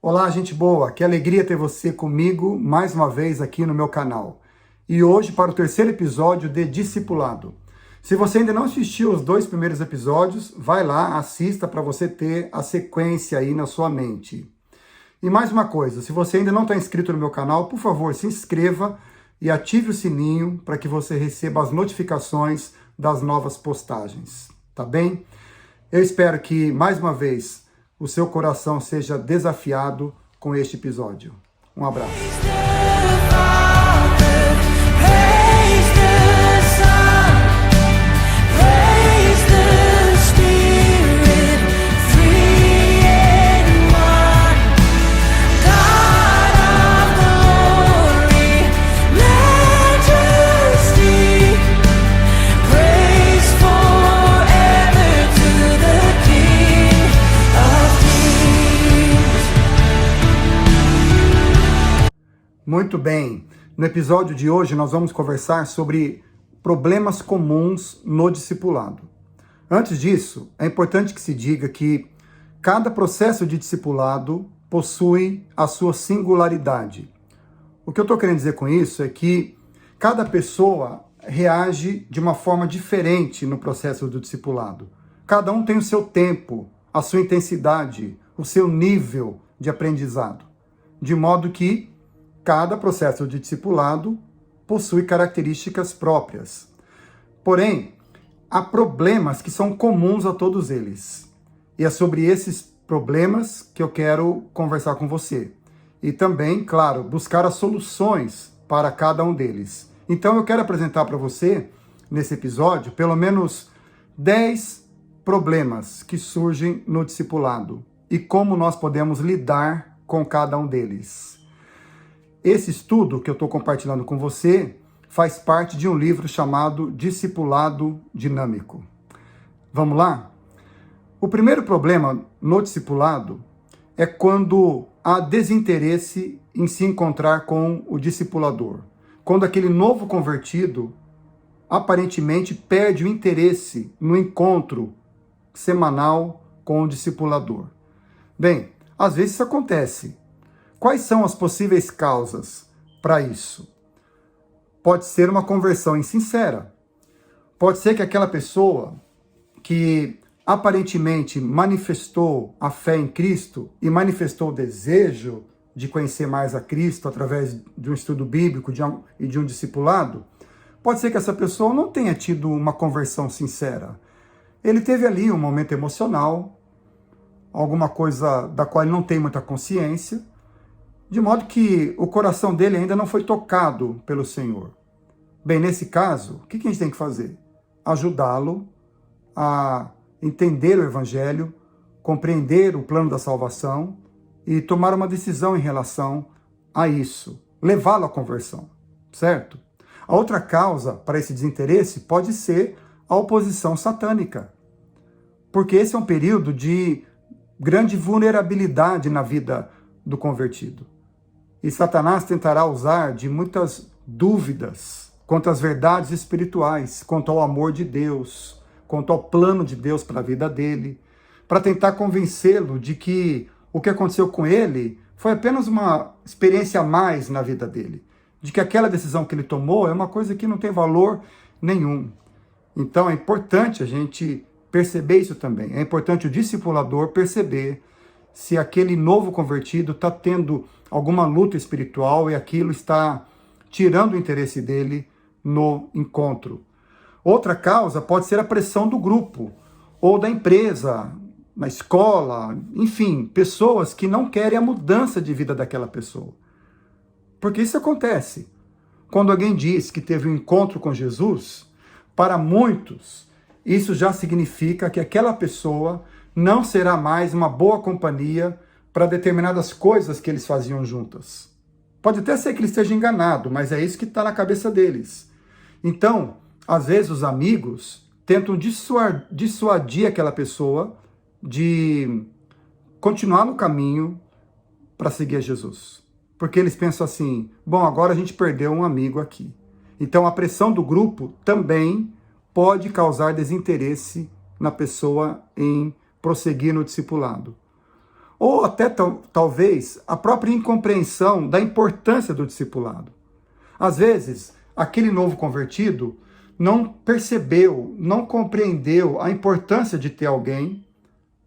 Olá, gente boa, que alegria ter você comigo mais uma vez aqui no meu canal. E hoje para o terceiro episódio de Discipulado. Se você ainda não assistiu os 2 primeiros episódios, vai lá, assista para você ter a sequência aí na sua mente. E mais uma coisa, se você ainda não está inscrito no meu canal, por favor, se inscreva e ative o sininho para que você receba as notificações das novas postagens, tá bem? Eu espero que, mais uma vez, o seu coração seja desafiado com este episódio. Um abraço. Muito bem, no episódio de hoje nós vamos conversar sobre problemas comuns no discipulado. Antes disso, é importante que se diga que cada processo de discipulado possui a sua singularidade. O que eu estou querendo dizer com isso é que cada pessoa reage de uma forma diferente no processo do discipulado. Cada um tem o seu tempo, a sua intensidade, o seu nível de aprendizado. De modo que cada processo de discipulado possui características próprias. Porém, há problemas que são comuns a todos eles. E é sobre esses problemas que eu quero conversar com você. E também, claro, buscar as soluções para cada um deles. Então eu quero apresentar para você, nesse episódio, pelo menos 10 problemas que surgem no discipulado e como nós podemos lidar com cada um deles. Esse estudo que eu estou compartilhando com você faz parte de um livro chamado Discipulado Dinâmico. Vamos lá? O primeiro problema no discipulado é quando há desinteresse em se encontrar com o discipulador. Quando aquele novo convertido aparentemente perde o interesse no encontro semanal com o discipulador. Bem, às vezes isso acontece. Quais são as possíveis causas para isso? Pode ser uma conversão insincera. Pode ser que aquela pessoa que aparentemente manifestou a fé em Cristo e manifestou o desejo de conhecer mais a Cristo através de um estudo bíblico e de um discipulado, pode ser que essa pessoa não tenha tido uma conversão sincera. Ele teve ali um momento emocional, alguma coisa da qual ele não tem muita consciência, de modo que o coração dele ainda não foi tocado pelo Senhor. Bem, nesse caso, o que a gente tem que fazer? Ajudá-lo a entender o Evangelho, compreender o plano da salvação e tomar uma decisão em relação a isso, levá-lo à conversão, certo? A outra causa para esse desinteresse pode ser a oposição satânica, porque esse é um período de grande vulnerabilidade na vida do convertido. E Satanás tentará usar de muitas dúvidas quanto às verdades espirituais, quanto ao amor de Deus, quanto ao plano de Deus para a vida dele, para tentar convencê-lo de que o que aconteceu com ele foi apenas uma experiência a mais na vida dele, de que aquela decisão que ele tomou é uma coisa que não tem valor nenhum. Então é importante a gente perceber isso também. É importante o discipulador perceber se aquele novo convertido está tendo alguma luta espiritual e aquilo está tirando o interesse dele no encontro. Outra causa pode ser a pressão do grupo, ou da empresa, na escola, enfim, pessoas que não querem a mudança de vida daquela pessoa. Porque isso acontece. Quando alguém diz que teve um encontro com Jesus, para muitos, isso já significa que aquela pessoa não será mais uma boa companhia para determinadas coisas que eles faziam juntas. Pode até ser que ele esteja enganado, mas é isso que está na cabeça deles. Então, às vezes os amigos tentam dissuadir aquela pessoa de continuar no caminho para seguir a Jesus. Porque eles pensam assim, bom, agora a gente perdeu um amigo aqui. Então a pressão do grupo também pode causar desinteresse na pessoa em prosseguir no discipulado. ou até talvez a própria incompreensão da importância do discipulado. Às vezes, aquele novo convertido não percebeu, não compreendeu a importância de ter alguém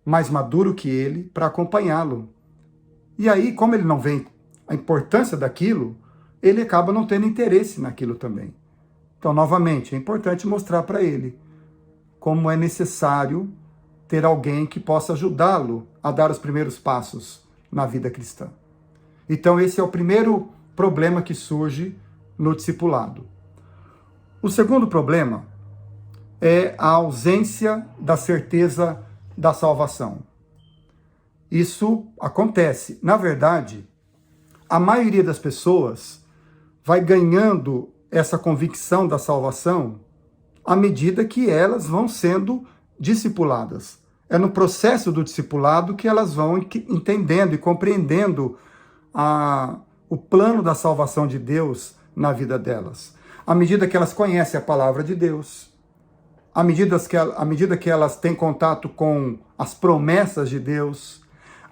mais maduro que ele para acompanhá-lo. E aí, como ele não vê a importância daquilo, ele acaba não tendo interesse naquilo também. Então, novamente, é importante mostrar para ele como é necessário ter alguém que possa ajudá-lo a dar os primeiros passos na vida cristã. Então, esse é o primeiro problema que surge no discipulado. O segundo problema é a ausência da certeza da salvação. Isso acontece. Na verdade, a maioria das pessoas vai ganhando essa convicção da salvação à medida que elas vão sendo discipuladas. É no processo do discipulado que elas vão entendendo e compreendendo o plano da salvação de Deus na vida delas. À medida que elas conhecem a palavra de Deus, à medida que elas têm contato com as promessas de Deus,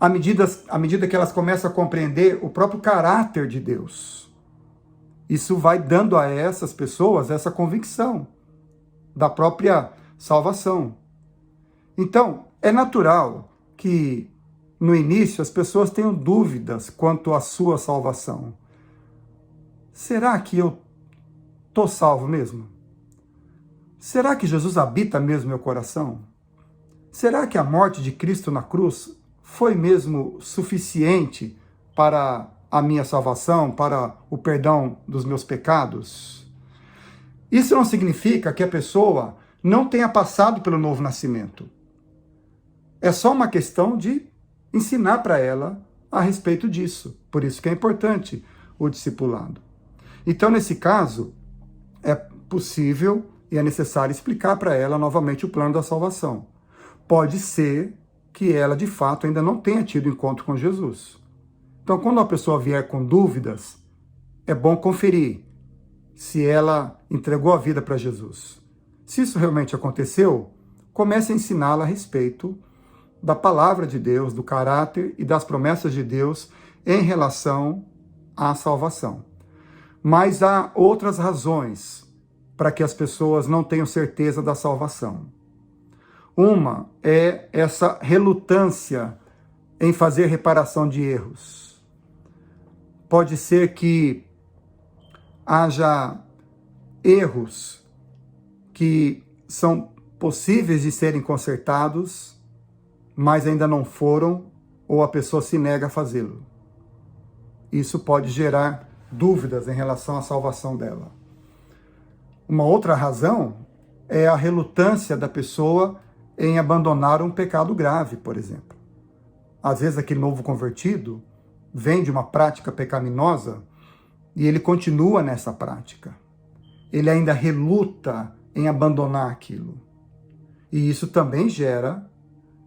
à medida que elas começam a compreender o próprio caráter de Deus. Isso vai dando a essas pessoas essa convicção da própria salvação. Então, é natural que no início as pessoas tenham dúvidas quanto à sua salvação. Será que eu estou salvo mesmo? Será que Jesus habita mesmo no meu coração? Será que a morte de Cristo na cruz foi mesmo suficiente para a minha salvação, para o perdão dos meus pecados? Isso não significa que a pessoa não tenha passado pelo novo nascimento. É só uma questão de ensinar para ela a respeito disso. Por isso que é importante o discipulado. Então, nesse caso, é possível e é necessário explicar para ela novamente o plano da salvação. Pode ser que ela, de fato, ainda não tenha tido encontro com Jesus. Então, quando a pessoa vier com dúvidas, é bom conferir se ela entregou a vida para Jesus. Se isso realmente aconteceu, comece a ensiná-la a respeito da palavra de Deus, do caráter e das promessas de Deus em relação à salvação. Mas há outras razões para que as pessoas não tenham certeza da salvação. Uma é essa relutância em fazer reparação de erros. Pode ser que haja erros que são possíveis de serem consertados, mas ainda não foram, ou a pessoa se nega a fazê-lo. Isso pode gerar dúvidas em relação à salvação dela. Uma outra razão é a relutância da pessoa em abandonar um pecado grave, por exemplo. Às vezes aquele novo convertido vem de uma prática pecaminosa e ele continua nessa prática. Ele ainda reluta em abandonar aquilo. E isso também gera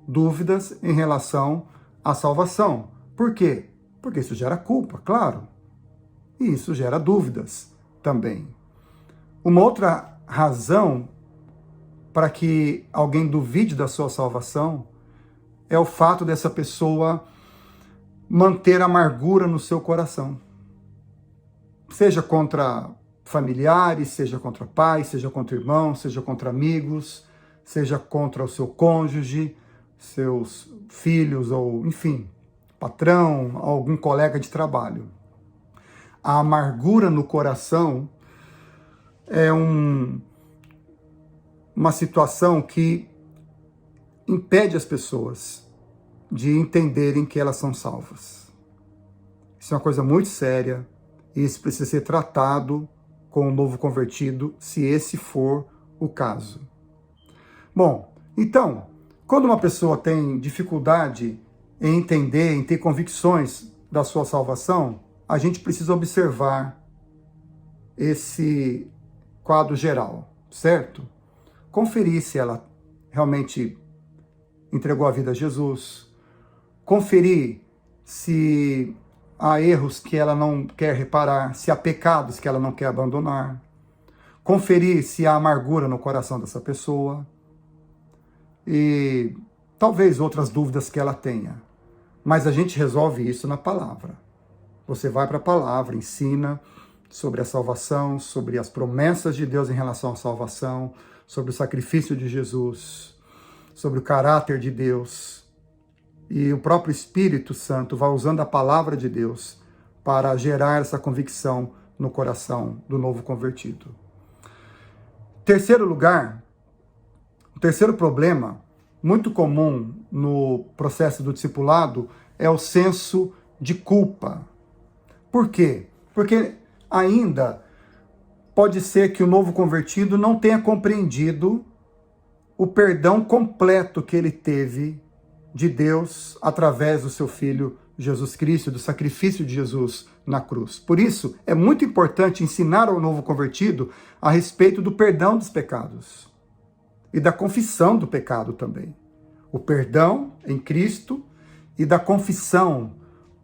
dúvidas em relação à salvação. Por quê? Porque isso gera culpa, claro. E isso gera dúvidas também. Uma outra razão para que alguém duvide da sua salvação é o fato dessa pessoa manter amargura no seu coração. Seja contra familiares, seja contra pais, seja contra irmãos, seja contra amigos, seja contra o seu cônjuge, seus filhos ou, enfim, patrão, algum colega de trabalho. A amargura no coração é uma situação que impede as pessoas de entenderem que elas são salvas. Isso é uma coisa muito séria e isso precisa ser tratado com o novo convertido, se esse for o caso. Bom, então, quando uma pessoa tem dificuldade em entender, em ter convicções da sua salvação, a gente precisa observar esse quadro geral, certo? Conferir se ela realmente entregou a vida a Jesus, conferir se há erros que ela não quer reparar, se há pecados que ela não quer abandonar, conferir se há amargura no coração dessa pessoa e talvez outras dúvidas que ela tenha. Mas a gente resolve isso na palavra. Você vai para a palavra, ensina sobre a salvação, sobre as promessas de Deus em relação à salvação, sobre o sacrifício de Jesus, sobre o caráter de Deus. E o próprio Espírito Santo vai usando a palavra de Deus para gerar essa convicção no coração do novo convertido. Terceiro lugar, o terceiro problema muito comum no processo do discipulado é o senso de culpa. Por quê? Porque ainda pode ser que o novo convertido não tenha compreendido o perdão completo que ele teve de Deus através do seu Filho Jesus Cristo, do sacrifício de Jesus na cruz. Por isso, é muito importante ensinar ao novo convertido a respeito do perdão dos pecados e da confissão do pecado também. O perdão em Cristo e da confissão,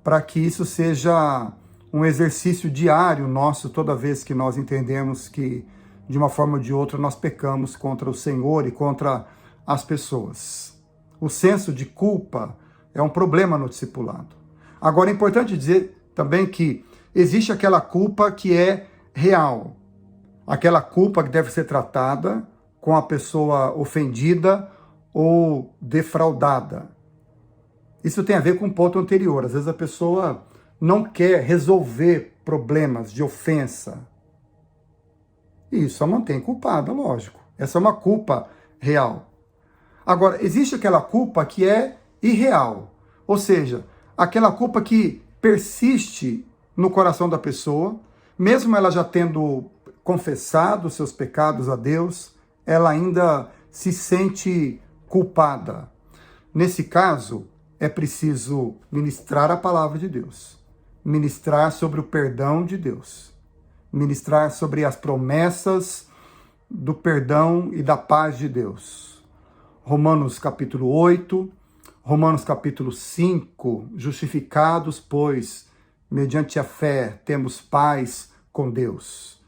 para que isso seja um exercício diário nosso toda vez que nós entendemos que, de uma forma ou de outra, nós pecamos contra o Senhor e contra as pessoas. O senso de culpa é um problema no discipulado. Agora, é importante dizer também que existe aquela culpa que é real, aquela culpa que deve ser tratada com a pessoa ofendida ou defraudada. Isso tem a ver com um ponto anterior. Às vezes a pessoa não quer resolver problemas de ofensa. E isso a mantém culpada, lógico. Essa é uma culpa real. Agora, existe aquela culpa que é irreal. Ou seja, aquela culpa que persiste no coração da pessoa, mesmo ela já tendo confessado seus pecados a Deus, ela ainda se sente culpada. Nesse caso, é preciso ministrar a palavra de Deus, ministrar sobre o perdão de Deus, ministrar sobre as promessas do perdão e da paz de Deus. Romanos capítulo 8, Romanos capítulo 5, justificados, pois, mediante a fé, temos paz com Deus.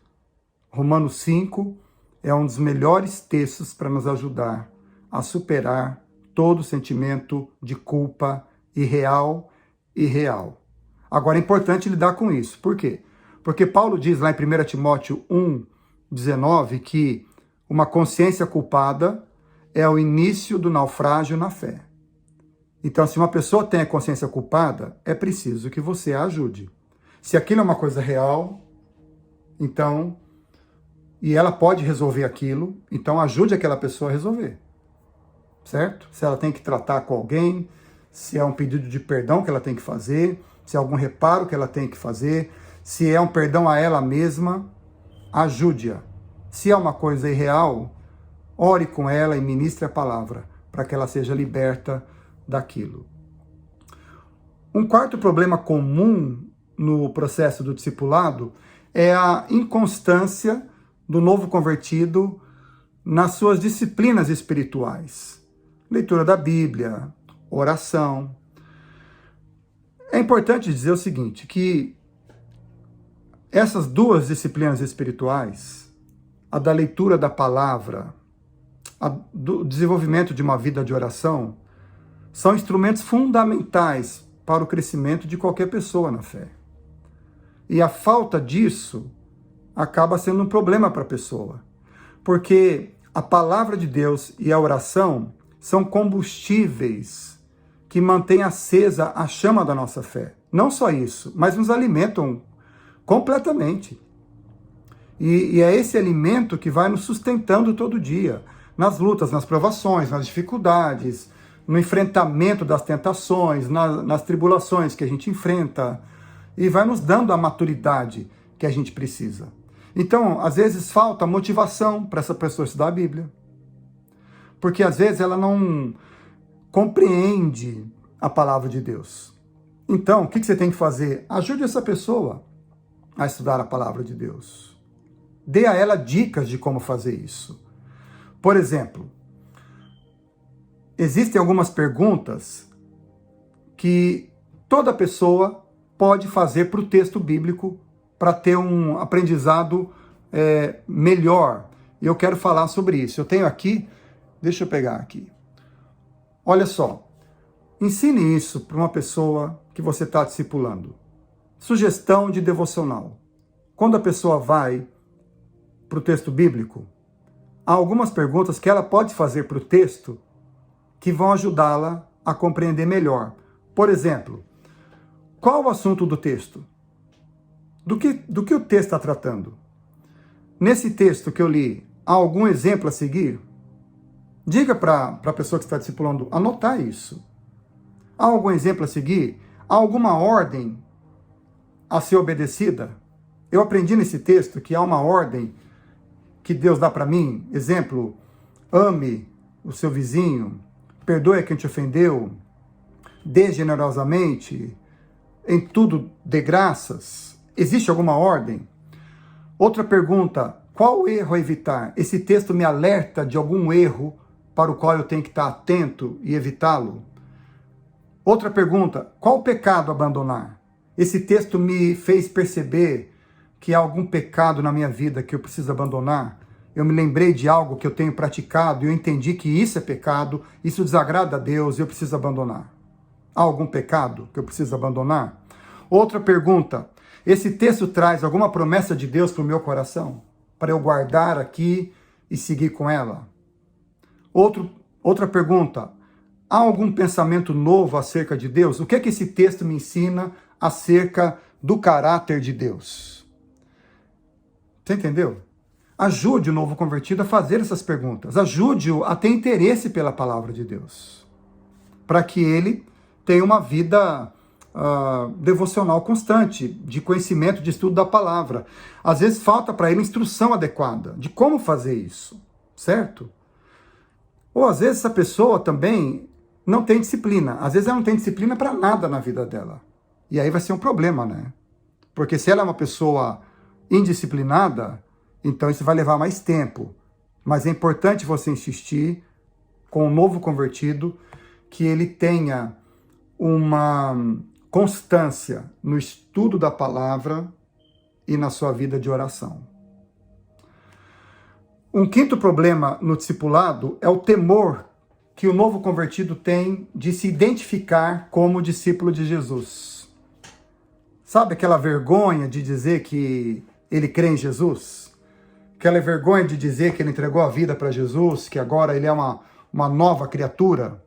Romanos 5 é um dos melhores textos para nos ajudar a superar todo sentimento de culpa irreal e real. Agora, é importante lidar com isso. Por quê? Porque Paulo diz lá em 1 Timóteo 1,19 que uma consciência culpada é o início do naufrágio na fé. Então, se uma pessoa tem a consciência culpada, é preciso que você a ajude. Se aquilo é uma coisa real, então, e ela pode resolver aquilo, então ajude aquela pessoa a resolver. Certo? Se ela tem que tratar com alguém, se é um pedido de perdão que ela tem que fazer, se é algum reparo que ela tem que fazer, se é um perdão a ela mesma, ajude-a. Se é uma coisa irreal, ore com ela e ministre a palavra, para que ela seja liberta daquilo. Um quarto problema comum no processo do discipulado é a inconstância do novo convertido nas suas disciplinas espirituais. Leitura da Bíblia, oração. É importante dizer o seguinte, que essas duas disciplinas espirituais, a da leitura da palavra, do desenvolvimento de uma vida de oração, são instrumentos fundamentais para o crescimento de qualquer pessoa na fé. E a falta disso acaba sendo um problema para a pessoa, porque a palavra de Deus e a oração são combustíveis que mantêm acesa a chama da nossa fé. Não só isso, mas nos alimentam completamente. E é esse alimento que vai nos sustentando todo dia, nas lutas, nas provações, nas dificuldades, no enfrentamento das tentações, nas tribulações que a gente enfrenta, e vai nos dando a maturidade que a gente precisa. Então, às vezes falta motivação para essa pessoa estudar a Bíblia, porque às vezes ela não compreende a palavra de Deus. Então, o que você tem que fazer? Ajude essa pessoa a estudar a palavra de Deus. Dê a ela dicas de como fazer isso. Por exemplo, existem algumas perguntas que toda pessoa pode fazer para o texto bíblico para ter um aprendizado melhor. E eu quero falar sobre isso. Eu tenho aqui, deixa eu pegar aqui. Olha só, Ensine isso para uma pessoa que você está discipulando. Sugestão de devocional. Quando a pessoa vai para o texto bíblico, há algumas perguntas que ela pode fazer para o texto que vão ajudá-la a compreender melhor. Por exemplo, qual o assunto do texto? Do que o texto está tratando? Nesse texto que eu li, há algum exemplo a seguir? Diga para a pessoa que está discipulando anotar isso. Há algum exemplo a seguir? Há alguma ordem a ser obedecida? Eu aprendi nesse texto que há uma ordem que Deus dá para mim. Exemplo, ame o seu vizinho, perdoe a quem te ofendeu, dê generosamente, em tudo dê graças. Existe alguma ordem? Outra pergunta, qual erro a evitar? Esse texto me alerta de algum erro para o qual eu tenho que estar atento e evitá-lo? Outra pergunta, qual pecado abandonar? Esse texto me fez perceber que há algum pecado na minha vida que eu preciso abandonar. Eu me lembrei de algo que eu tenho praticado e eu entendi que isso é pecado, isso desagrada a Deus e eu preciso abandonar. Há algum pecado que eu preciso abandonar? Outra pergunta, esse texto traz alguma promessa de Deus para o meu coração? Para eu guardar aqui e seguir com ela? Outra pergunta, há algum pensamento novo acerca de Deus? O que é que esse texto me ensina acerca do caráter de Deus? Você entendeu? Ajude o novo convertido a fazer essas perguntas. Ajude-o a ter interesse pela palavra de Deus. Para que ele tenha uma vida devocional constante, de conhecimento, de estudo da palavra. Às vezes falta para ele instrução adequada de como fazer isso, certo? Ou às vezes essa pessoa também não tem disciplina. Às vezes ela não tem disciplina para nada na vida dela. E aí vai ser um problema, né? Porque se ela é uma pessoa indisciplinada, então isso vai levar mais tempo. Mas é importante você insistir com o novo convertido que ele tenha uma constância no estudo da palavra e na sua vida de oração. Um quinto problema no discipulado é o temor que o novo convertido tem de se identificar como discípulo de Jesus. Sabe aquela vergonha de dizer que ele crê em Jesus? Aquela vergonha de dizer que ele entregou a vida para Jesus, que agora ele é uma nova criatura?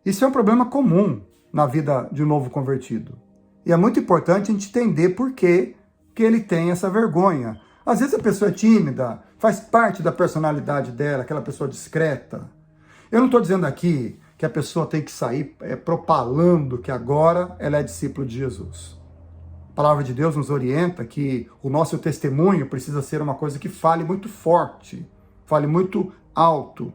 Isso é um problema comum na vida de um novo convertido. E é muito importante a gente entender por que ele tem essa vergonha. Às vezes a pessoa é tímida, faz parte da personalidade dela, aquela pessoa discreta. Eu não estou dizendo aqui que a pessoa tem que sair propalando que agora ela é discípulo de Jesus. A palavra de Deus nos orienta que o nosso testemunho precisa ser uma coisa que fale muito forte, fale muito alto.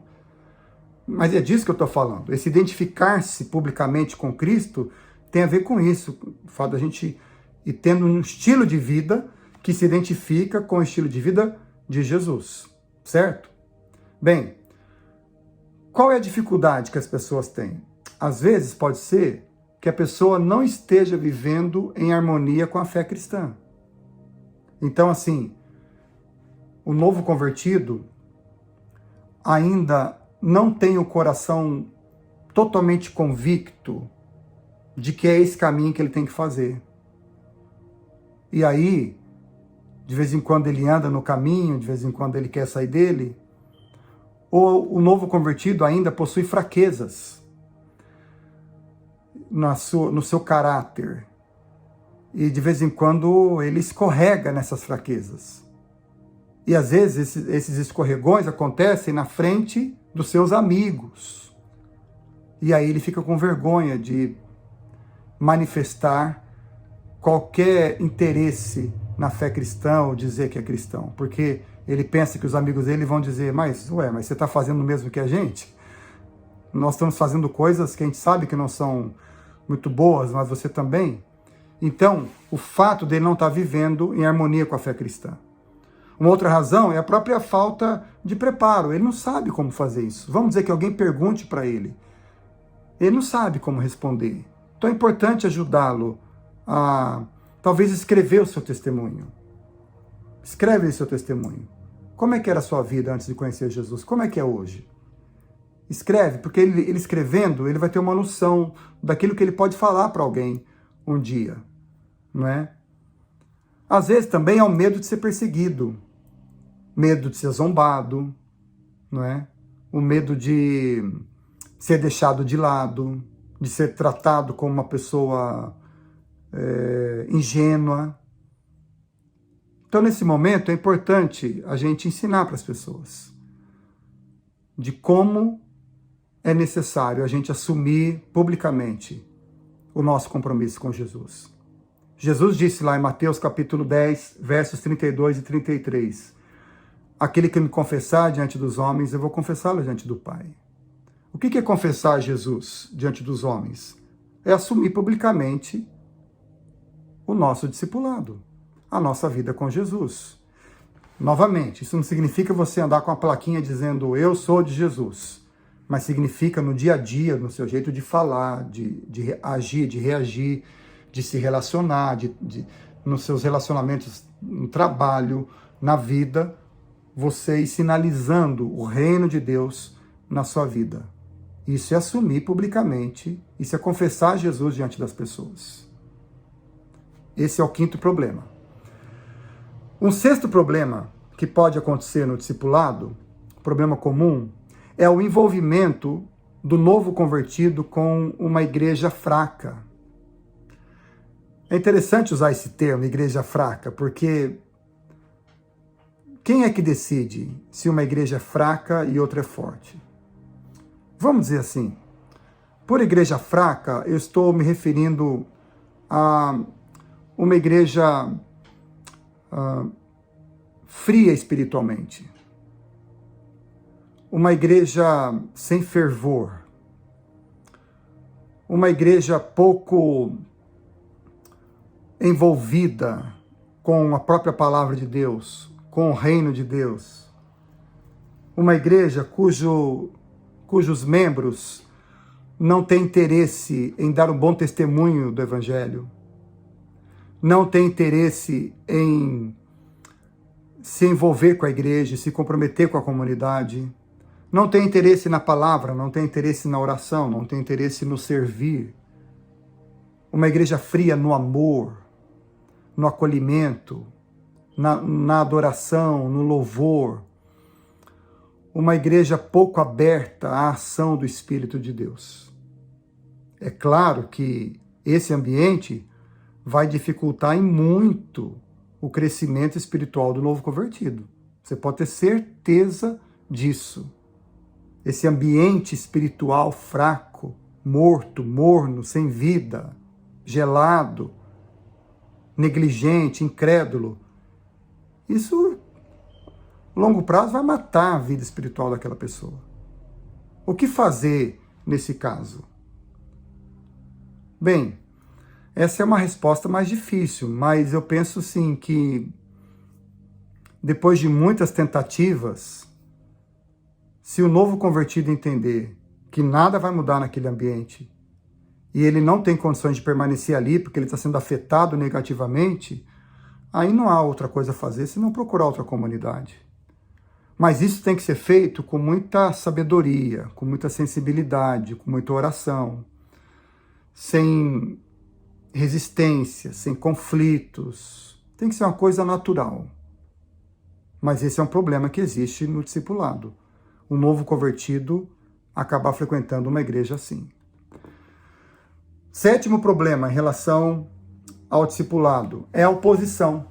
Mas é disso que eu estou falando. Esse identificar-se publicamente com Cristo tem a ver com isso. O fato da gente ir tendo um estilo de vida que se identifica com o estilo de vida de Jesus. Certo? Bem, qual é a dificuldade que as pessoas têm? Às vezes pode ser que a pessoa não esteja vivendo em harmonia com a fé cristã. Então, assim, o novo convertido ainda não tem o coração totalmente convicto de que é esse caminho que ele tem que fazer. E aí, de vez em quando ele anda no caminho, de vez em quando ele quer sair dele, ou o novo convertido ainda possui fraquezas no seu caráter. E de vez em quando ele escorrega nessas fraquezas. E às vezes esses escorregões acontecem na frente dos seus amigos. E aí ele fica com vergonha de manifestar qualquer interesse na fé cristã ou dizer que é cristão. Porque ele pensa que os amigos dele vão dizer, mas você está fazendo o mesmo que a gente? Nós estamos fazendo coisas que a gente sabe que não são muito boas, mas você também. Então, o fato dele não estar vivendo em harmonia com a fé cristã. Uma outra razão é a própria falta de preparo. Ele não sabe como fazer isso. Vamos dizer que alguém pergunte para ele. Ele não sabe como responder. Então é importante ajudá-lo a, talvez, escrever o seu testemunho. Escreve o seu testemunho. Como é que era a sua vida antes de conhecer Jesus? Como é que é hoje? Escreve, porque ele escrevendo, ele vai ter uma noção daquilo que ele pode falar para alguém um dia, não é? Às vezes também é o medo de ser perseguido, medo de ser zombado, não é? O medo de ser deixado de lado, de ser tratado como uma pessoa ingênua. Então, nesse momento, é importante a gente ensinar para as pessoas de como é necessário a gente assumir publicamente o nosso compromisso com Jesus. Jesus disse lá em Mateus capítulo 10, versos 32 e 33, aquele que me confessar diante dos homens, eu vou confessá-lo diante do Pai. O que é confessar Jesus diante dos homens? É assumir publicamente o nosso discipulado, a nossa vida com Jesus. Novamente, isso não significa você andar com a plaquinha dizendo eu sou de Jesus, mas significa no dia a dia, no seu jeito de falar, de agir, de reagir, de se relacionar, nos seus relacionamentos no trabalho, na vida, você ir sinalizando o reino de Deus na sua vida. Isso é assumir publicamente, isso é confessar Jesus diante das pessoas. Esse é o quinto problema. Um sexto problema que pode acontecer no discipulado, problema comum, é o envolvimento do novo convertido com uma igreja fraca. É interessante usar esse termo, igreja fraca, porque quem é que decide se uma igreja é fraca e outra é forte? Vamos dizer assim, por igreja fraca, eu estou me referindo a uma igreja fria espiritualmente. Uma igreja sem fervor. Uma igreja pouco envolvida com a própria palavra de Deus, com o reino de Deus. Uma igreja cujos membros não têm interesse em dar um bom testemunho do Evangelho, não tem interesse em se envolver com a igreja, se comprometer com a comunidade, não tem interesse na palavra, não tem interesse na oração, não tem interesse no servir. Uma igreja fria no amor, no acolhimento, na adoração, no louvor. Uma igreja pouco aberta à ação do Espírito de Deus. É claro que esse ambiente vai dificultar em muito o crescimento espiritual do novo convertido. Você pode ter certeza disso. Esse ambiente espiritual fraco, morto, morno, sem vida, gelado, negligente, incrédulo, isso, a longo prazo, vai matar a vida espiritual daquela pessoa. O que fazer nesse caso? Bem, essa é uma resposta mais difícil, mas eu penso sim que depois de muitas tentativas, se o novo convertido entender que nada vai mudar naquele ambiente e ele não tem condições de permanecer ali porque ele está sendo afetado negativamente, aí não há outra coisa a fazer senão procurar outra comunidade. Mas isso tem que ser feito com muita sabedoria, com muita sensibilidade, com muita oração, sem resistência, sem conflitos. Tem que ser uma coisa natural. Mas esse é um problema que existe no discipulado. O novo convertido acabar frequentando uma igreja assim. Sétimo problema em relação ao discipulado é a oposição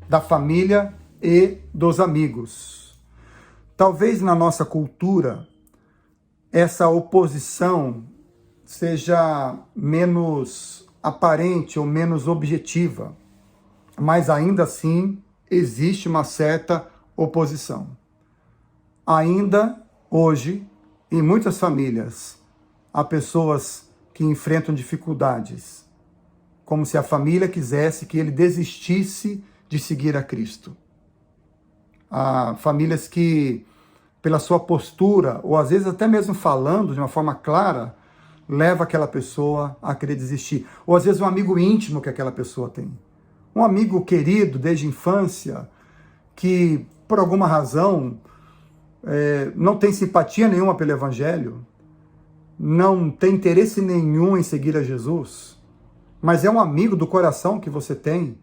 da família e dos amigos. Talvez na nossa cultura essa oposição seja menos aparente ou menos objetiva, mas ainda assim existe uma certa oposição. Ainda hoje, em muitas famílias, há pessoas que enfrentam dificuldades, como se a família quisesse que ele desistisse de seguir a Cristo. Há famílias que, pela sua postura, ou às vezes até mesmo falando de uma forma clara, leva aquela pessoa a querer desistir. Ou às vezes um amigo íntimo que aquela pessoa tem. Um amigo querido desde a infância, que por alguma razão não tem simpatia nenhuma pelo Evangelho, não tem interesse nenhum em seguir a Jesus, mas é um amigo do coração que você tem,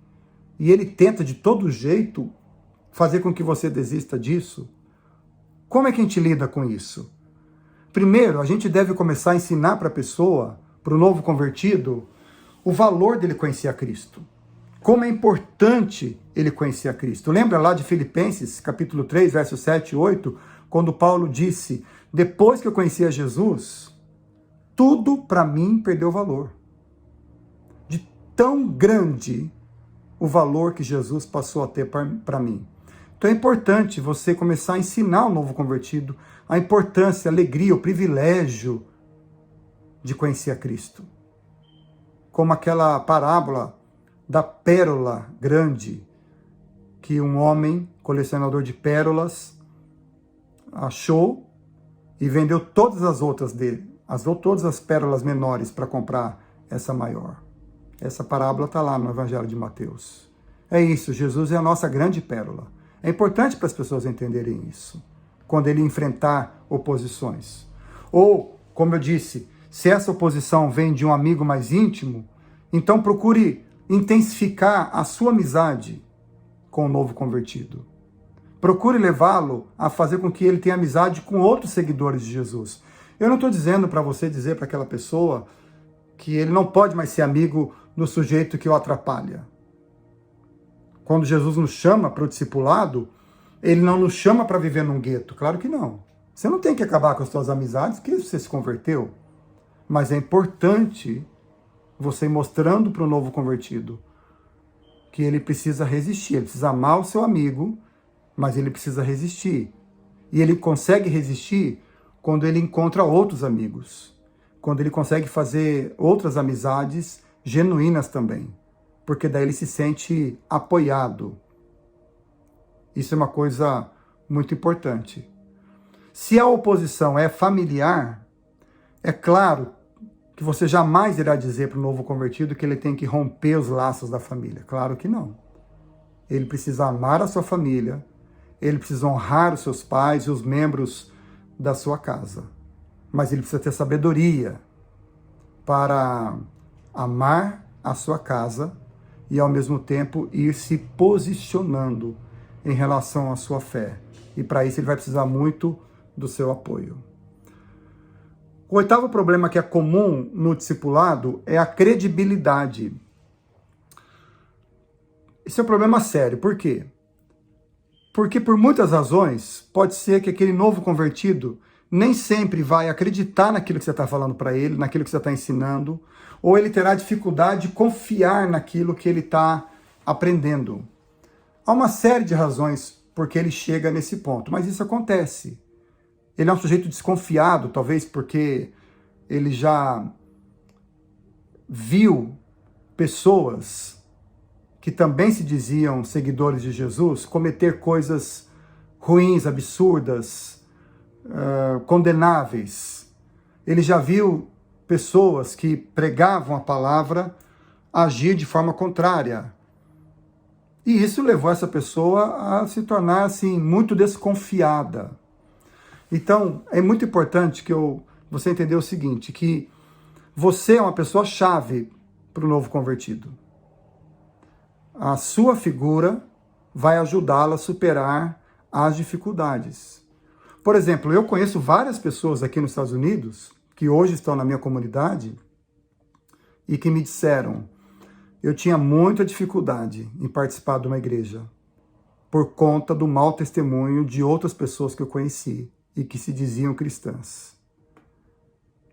e ele tenta de todo jeito fazer com que você desista disso, como é que a gente lida com isso? Primeiro, a gente deve começar a ensinar para a pessoa, para o novo convertido, o valor dele conhecer a Cristo. Como é importante ele conhecer a Cristo. Lembra lá de Filipenses, capítulo 3, versos 7 e 8, quando Paulo disse, depois que eu conheci a Jesus, tudo para mim perdeu valor. De tão grande o valor que Jesus passou a ter para mim. Então é importante você começar a ensinar o novo convertido a importância, a alegria, o privilégio de conhecer a Cristo. Como aquela parábola da pérola grande, que um homem, colecionador de pérolas, achou e vendeu todas as outras dele, todas as pérolas menores para comprar essa maior. Essa parábola está lá no Evangelho de Mateus. É isso, Jesus é a nossa grande pérola. É importante para as pessoas entenderem isso, quando ele enfrentar oposições. Ou, como eu disse, se essa oposição vem de um amigo mais íntimo, então procure intensificar a sua amizade com o novo convertido. Procure levá-lo a fazer com que ele tenha amizade com outros seguidores de Jesus. Eu não estou dizendo para você dizer para aquela pessoa que ele não pode mais ser amigo do sujeito que o atrapalha. Quando Jesus nos chama para o discipulado, ele não nos chama para viver num gueto. Claro que não. Você não tem que acabar com as suas amizades porque você se converteu. Mas é importante você ir mostrando para o novo convertido que ele precisa resistir. Ele precisa amar o seu amigo, mas ele precisa resistir. E ele consegue resistir quando ele encontra outros amigos. Quando ele consegue fazer outras amizades genuínas também. Porque daí ele se sente apoiado. Isso é uma coisa muito importante. Se a oposição é familiar, é claro que você jamais irá dizer para o novo convertido que ele tem que romper os laços da família. Claro que não. Ele precisa amar a sua família, ele precisa honrar os seus pais e os membros da sua casa. Mas ele precisa ter sabedoria para amar a sua casa e, ao mesmo tempo, ir se posicionando em relação à sua fé. E para isso ele vai precisar muito do seu apoio. O oitavo problema que é comum no discipulado é a credibilidade. Esse é um problema sério. Por quê? Porque por muitas razões pode ser que aquele novo convertido nem sempre vai acreditar naquilo que você está falando para ele, naquilo que você está ensinando, ou ele terá dificuldade de confiar naquilo que ele está aprendendo. Há uma série de razões por que ele chega nesse ponto, mas isso acontece. Ele é um sujeito desconfiado, talvez porque ele já viu pessoas que também se diziam seguidores de Jesus cometer coisas ruins, absurdas, condenáveis. Ele já viu pessoas que pregavam a palavra agir de forma contrária. E isso levou essa pessoa a se tornar assim, muito desconfiada. Então, é muito importante que você entender o seguinte, que você é uma pessoa-chave para o novo convertido. A sua figura vai ajudá-la a superar as dificuldades. Por exemplo, eu conheço várias pessoas aqui nos Estados Unidos, que hoje estão na minha comunidade, e que me disseram, eu tinha muita dificuldade em participar de uma igreja, por conta do mau testemunho de outras pessoas que eu conheci, e que se diziam cristãs.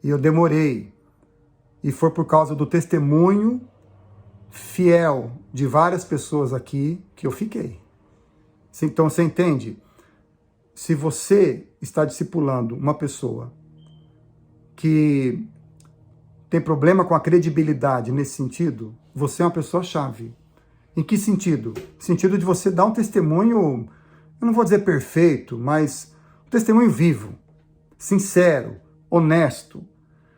E eu demorei, e foi por causa do testemunho fiel de várias pessoas aqui que eu fiquei. Então você entende? Se você está discipulando uma pessoa que tem problema com a credibilidade nesse sentido, você é uma pessoa-chave. Em que sentido? No sentido de você dar um testemunho, eu não vou dizer perfeito, mas um testemunho vivo, sincero, honesto.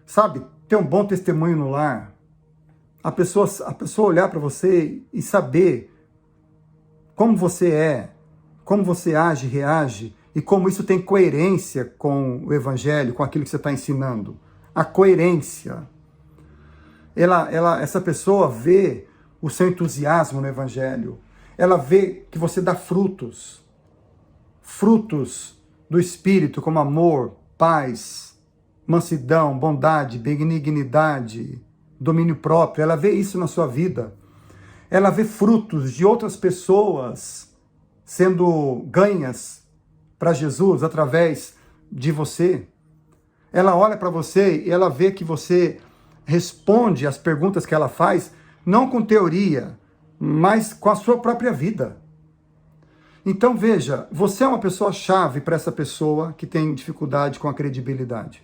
Sabe? Ter um bom testemunho no lar. A pessoa olhar para você e saber como você é, como você age, reage, e como isso tem coerência com o Evangelho, com aquilo que você está ensinando. A coerência. Essa pessoa vê o seu entusiasmo no Evangelho. Ela vê que você dá frutos. Frutos do Espírito, como amor, paz, mansidão, bondade, benignidade, domínio próprio. Ela vê isso na sua vida. Ela vê frutos de outras pessoas sendo ganhas para Jesus através de você. Ela olha para você e ela vê que você responde às perguntas que ela faz, não com teoria, mas com a sua própria vida. Então veja, você é uma pessoa-chave para essa pessoa que tem dificuldade com a credibilidade.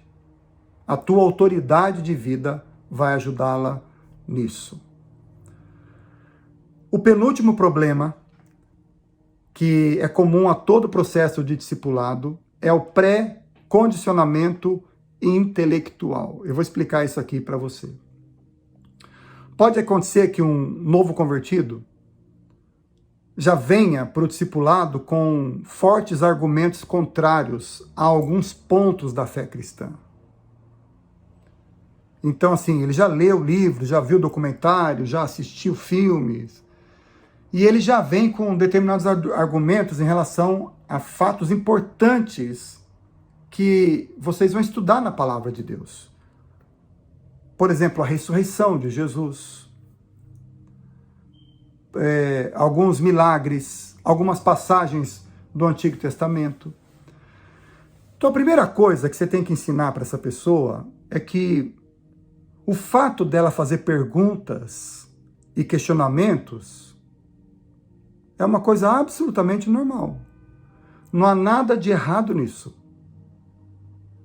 A tua autoridade de vida vai ajudá-la nisso. O penúltimo problema, que é comum a todo processo de discipulado, é o pré-condicionamento intelectual. Eu vou explicar isso aqui para você. Pode acontecer que um novo convertido já venha para o discipulado com fortes argumentos contrários a alguns pontos da fé cristã. Então, assim, ele já leu livros, já viu documentários, já assistiu filmes, e ele já vem com determinados argumentos em relação a fatos importantes que vocês vão estudar na palavra de Deus. Por exemplo, a ressurreição de Jesus, alguns milagres, algumas passagens do Antigo Testamento. Então, a primeira coisa que você tem que ensinar para essa pessoa é que o fato dela fazer perguntas e questionamentos é uma coisa absolutamente normal. Não há nada de errado nisso.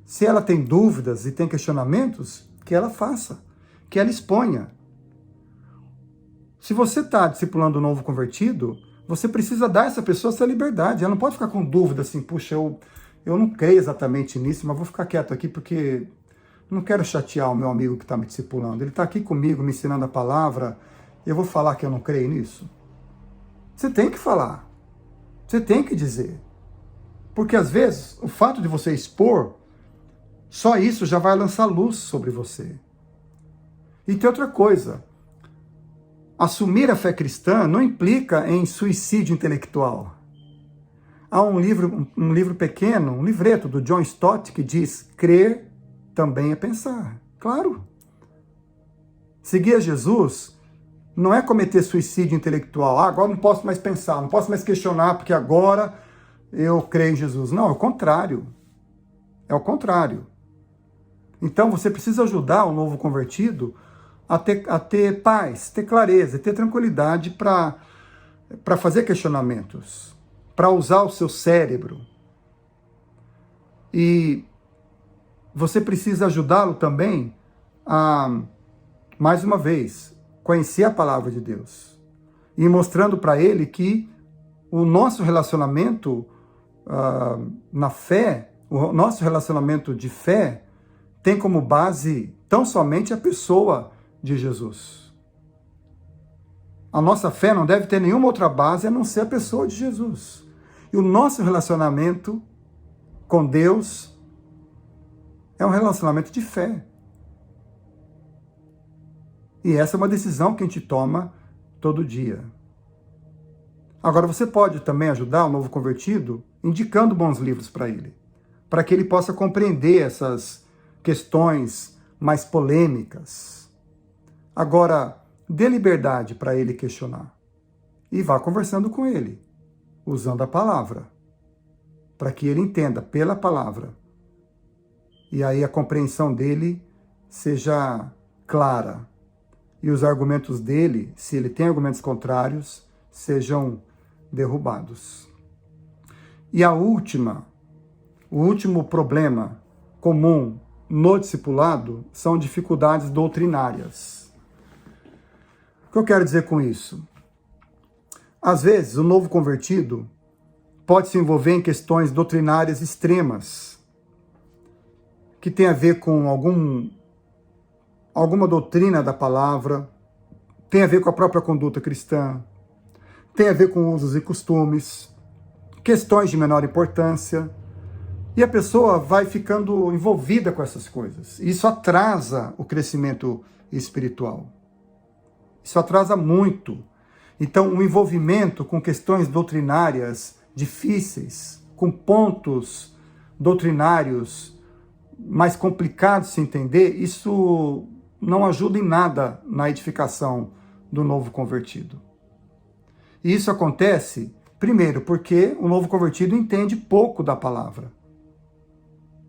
Se ela tem dúvidas e tem questionamentos, que ela faça, que ela exponha. Se você está discipulando um novo convertido, você precisa dar a essa pessoa essa liberdade. Ela não pode ficar com dúvida assim, puxa, eu não creio exatamente nisso, mas vou ficar quieto aqui porque não quero chatear o meu amigo que está me discipulando. Ele está aqui comigo, me ensinando a palavra, e eu vou falar que eu não creio nisso? Você tem que falar. Você tem que dizer. Porque às vezes, o fato de você expor, só isso já vai lançar luz sobre você. E tem outra coisa. Assumir a fé cristã não implica em suicídio intelectual. Há um livro pequeno, um livreto do John Stott que diz: crer também é pensar. Claro. Seguir a Jesus não é cometer suicídio intelectual. Agora não posso mais pensar, não posso mais questionar, porque agora eu creio em Jesus. Não, é o contrário. É o contrário. Então você precisa ajudar o novo convertido a ter paz, ter clareza, ter tranquilidade para fazer questionamentos, para usar o seu cérebro. E você precisa ajudá-lo também a, mais uma vez, conhecer a palavra de Deus. E mostrando para ele que o nosso relacionamento na fé, o nosso relacionamento de fé, tem como base tão somente a pessoa de Jesus. A nossa fé não deve ter nenhuma outra base a não ser a pessoa de Jesus. E o nosso relacionamento com Deus é um relacionamento de fé. E essa é uma decisão que a gente toma todo dia. Agora, você pode também ajudar o novo convertido indicando bons livros para ele, para que ele possa compreender essas questões mais polêmicas. Agora, dê liberdade para ele questionar e vá conversando com ele, usando a palavra, para que ele entenda pela palavra. E aí a compreensão dele seja clara e os argumentos dele, se ele tem argumentos contrários, sejam derrubados. E o último problema comum no discipulado são dificuldades doutrinárias. O que eu quero dizer com isso? Às vezes, o novo convertido pode se envolver em questões doutrinárias extremas, que tem a ver com alguma doutrina da palavra, tem a ver com a própria conduta cristã, tem a ver com usos e costumes, questões de menor importância, e a pessoa vai ficando envolvida com essas coisas. Isso atrasa o crescimento espiritual. Isso atrasa muito. Então, o envolvimento com questões doutrinárias difíceis, com pontos doutrinários mais complicados de se entender, isso não ajuda em nada na edificação do novo convertido. E isso acontece, primeiro, porque o novo convertido entende pouco da palavra.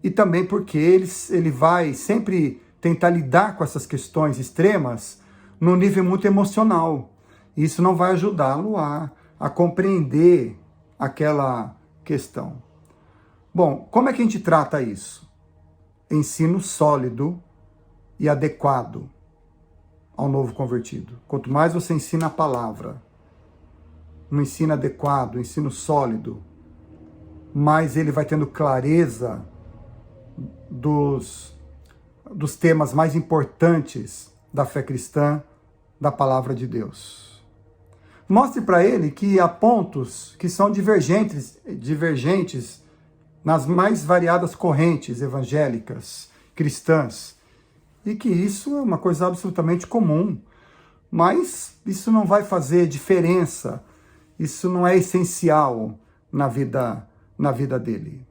E também porque ele vai sempre tentar lidar com essas questões extremas num nível muito emocional. Isso não vai ajudá-lo a compreender aquela questão. Bom, como é que a gente trata isso? Ensino sólido e adequado ao novo convertido. Quanto mais você ensina a palavra, um ensino adequado, um ensino sólido, mais ele vai tendo clareza dos temas mais importantes da fé cristã, da palavra de Deus. Mostre para ele que há pontos que são divergentes nas mais variadas correntes evangélicas, cristãs, e que isso é uma coisa absolutamente comum, mas isso não vai fazer diferença, isso não é essencial na vida dele.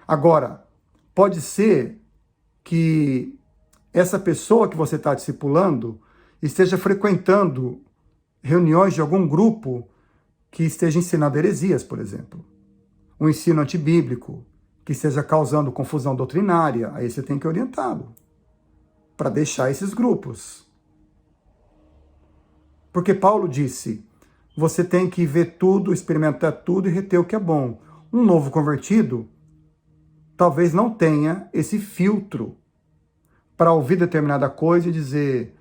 Agora, pode ser que essa pessoa que você está discipulando esteja frequentando reuniões de algum grupo que esteja ensinando heresias, por exemplo. Um ensino antibíblico que esteja causando confusão doutrinária, aí você tem que orientá-lo para deixar esses grupos. Porque Paulo disse, você tem que ver tudo, experimentar tudo e reter o que é bom. Um novo convertido talvez não tenha esse filtro para ouvir determinada coisa e dizer,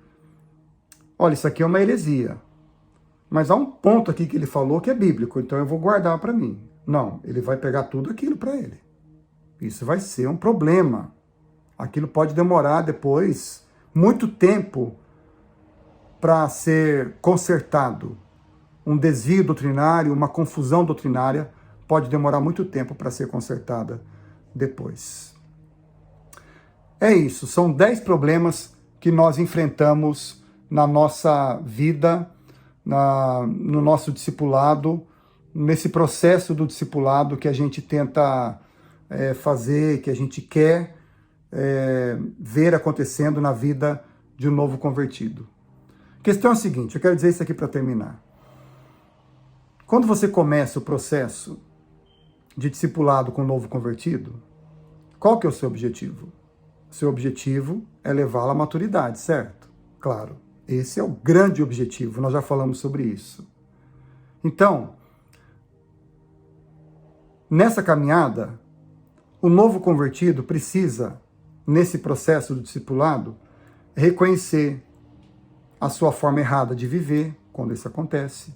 olha, isso aqui é uma heresia. Mas há um ponto aqui que ele falou que é bíblico, então eu vou guardar para mim. Não, ele vai pegar tudo aquilo para ele. Isso vai ser um problema. Aquilo pode demorar depois muito tempo para ser consertado. Um desvio doutrinário, uma confusão doutrinária pode demorar muito tempo para ser consertada depois. É isso, são 10 problemas que nós enfrentamos na nossa vida, no nosso discipulado, nesse processo do discipulado que a gente tenta fazer, que a gente quer ver acontecendo na vida de um novo convertido. A questão é a seguinte, eu quero dizer isso aqui para terminar. Quando você começa o processo de discipulado com um novo convertido, qual que é o seu objetivo? O seu objetivo é levá-lo à maturidade, certo? Claro. Esse é o grande objetivo, nós já falamos sobre isso. Então, nessa caminhada, o novo convertido precisa, nesse processo do discipulado, reconhecer a sua forma errada de viver, quando isso acontece.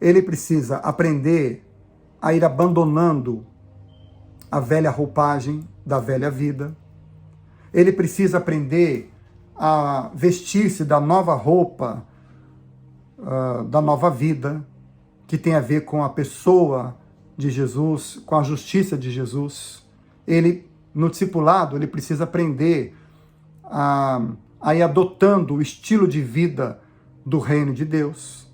Ele precisa aprender a ir abandonando a velha roupagem da velha vida. Ele precisa aprender a vestir-se da nova roupa, da nova vida, que tem a ver com a pessoa de Jesus, com a justiça de Jesus. Ele, no discipulado, ele precisa aprender a ir adotando o estilo de vida do reino de Deus.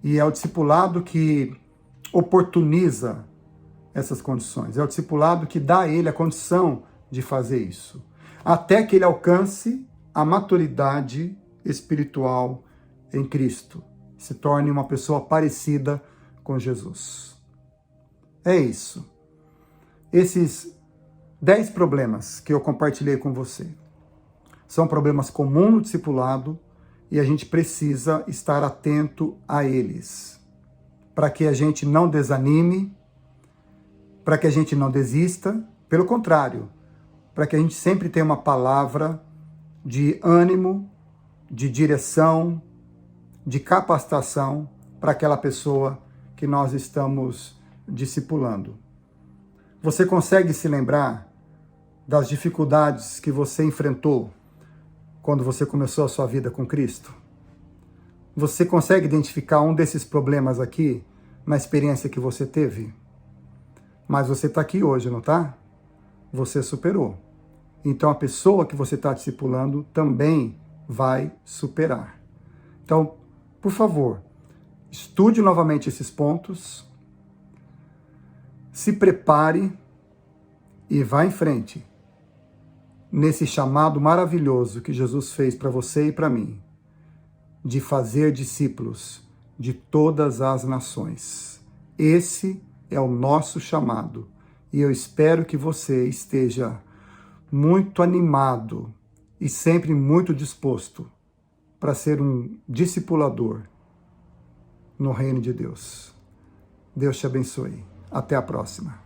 E é o discipulado que oportuniza essas condições. É o discipulado que dá a ele a condição de fazer isso. Até que ele alcance a maturidade espiritual em Cristo. Se torne uma pessoa parecida com Jesus. É isso. Esses 10 problemas que eu compartilhei com você são problemas comuns no discipulado e a gente precisa estar atento a eles, para que a gente não desanime, para que a gente não desista, pelo contrário, para que a gente sempre tenha uma palavra de ânimo, de direção, de capacitação para aquela pessoa que nós estamos discipulando. Você consegue se lembrar das dificuldades que você enfrentou quando você começou a sua vida com Cristo? Você consegue identificar um desses problemas aqui na experiência que você teve. Mas você está aqui hoje, não está? Você superou. Então a pessoa que você está discipulando também vai superar. Então, por favor, estude novamente esses pontos, se prepare e vá em frente nesse chamado maravilhoso que Jesus fez para você e para mim, de fazer discípulos de todas as nações. Esse é o nosso chamado e eu espero que você esteja muito animado e sempre muito disposto para ser um discipulador no reino de Deus. Deus te abençoe. Até a próxima.